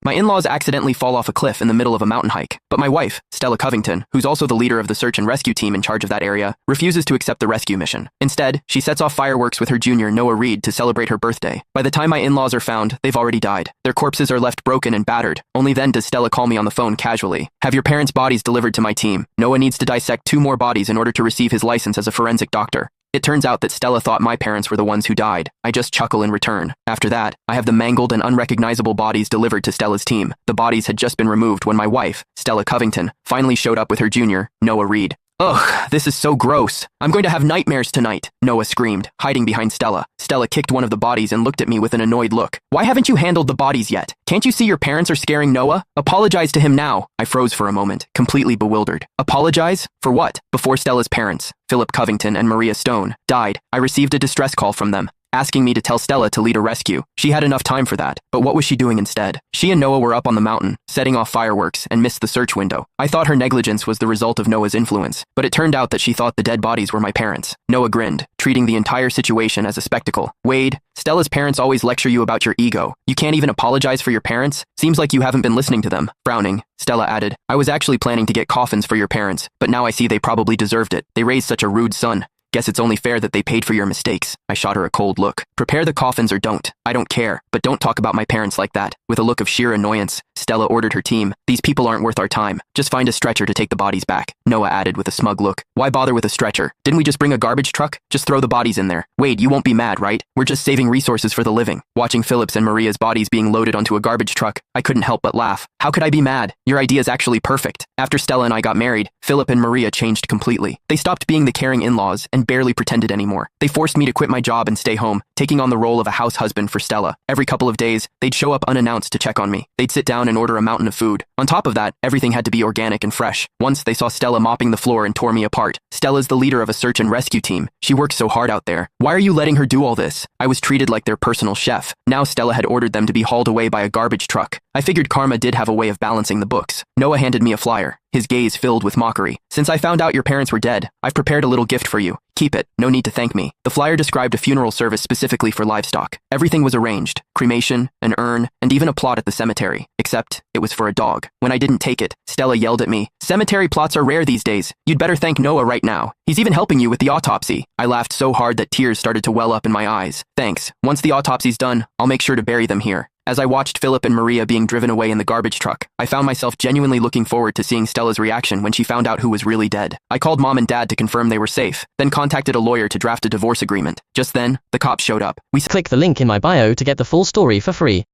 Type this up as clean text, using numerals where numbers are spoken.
My in-laws accidentally fall off a cliff in the middle of a mountain hike, but my wife, Stella Covington, who's also the leader of the search and rescue team in charge of that area, refuses to accept the rescue mission. Instead, she sets off fireworks with her junior, Noah Reed, to celebrate her birthday. By the time my in-laws are found, they've already died. Their corpses are left broken and battered. Only then does Stella call me on the phone casually. Have your parents' bodies delivered to my team. Noah needs to dissect 2 more bodies in order to receive his license as a forensic doctor. It turns out that Stella thought my parents were the ones who died. I just chuckle in return. After that, I have the mangled and unrecognizable bodies delivered to Stella's team. The bodies had just been removed when my wife, Stella Covington, finally showed up with her junior, Noah Reed. Ugh, this is so gross. I'm going to have nightmares tonight, Noah screamed, hiding behind Stella. Stella kicked one of the bodies and looked at me with an annoyed look. Why haven't you handled the bodies yet? Can't you see your parents are scaring Noah? Apologize to him now. I froze for a moment, completely bewildered. Apologize? For what? Before Stella's parents, Philip Covington and Maria Stone, died, I received a distress call from them, asking me to tell Stella to lead a rescue. She had enough time for that, but what was she doing instead? She and Noah were up on the mountain, setting off fireworks, and missed the search window. I thought her negligence was the result of Noah's influence, but it turned out that she thought the dead bodies were my parents. Noah grinned, treating the entire situation as a spectacle. Wade, Stella's parents always lecture you about your ego. You can't even apologize for your parents? Seems like you haven't been listening to them. Frowning, Stella added, I was actually planning to get coffins for your parents, but now I see they probably deserved it. They raised such a rude son. Guess it's only fair that they paid for your mistakes. I shot her a cold look. Prepare the coffins or don't. I don't care, but don't talk about my parents like that. With a look of sheer annoyance, Stella ordered her team. These people aren't worth our time. Just find a stretcher to take the bodies back. Noah added with a smug look. Why bother with a stretcher? Didn't we just bring a garbage truck? Just throw the bodies in there. Wade, you won't be mad, right? We're just saving resources for the living. Watching Philip's and Maria's bodies being loaded onto a garbage truck, I couldn't help but laugh. How could I be mad? Your idea is actually perfect. After Stella and I got married, Philip and Maria changed completely. They stopped being the caring in-laws and barely pretended anymore. They forced me to quit my job and stay home, taking on the role of a house husband for Stella. Every couple of days, they'd show up unannounced to check on me. They'd sit down and order a mountain of food. On top of that, everything had to be organic and fresh. Once they saw Stella mopping the floor and tore me apart. Stella's the leader of a search and rescue team. She works so hard out there. Why are you letting her do all this? I was treated like their personal chef. Now Stella had ordered them to be hauled away by a garbage truck. I figured karma did have a way of balancing the books. Noah handed me a flyer, his gaze filled with mockery. Since I found out your parents were dead, I've prepared a little gift for you. Keep it. No need to thank me. The flyer described a funeral service specifically for livestock. Everything was arranged. Cremation, an urn, and even a plot at the cemetery. Except, it was for a dog. When I didn't take it, Stella yelled at me. Cemetery plots are rare these days. You'd better thank Noah right now. He's even helping you with the autopsy. I laughed so hard that tears started to well up in my eyes. Thanks. Once the autopsy's done, I'll make sure to bury them here. As I watched Philip and Maria being driven away in the garbage truck, I found myself genuinely looking forward to seeing Stella's reaction when she found out who was really dead. I called Mom and Dad to confirm they were safe, then contacted a lawyer to draft a divorce agreement. Just then, the cops showed up. Click the link in my bio to get the full story for free.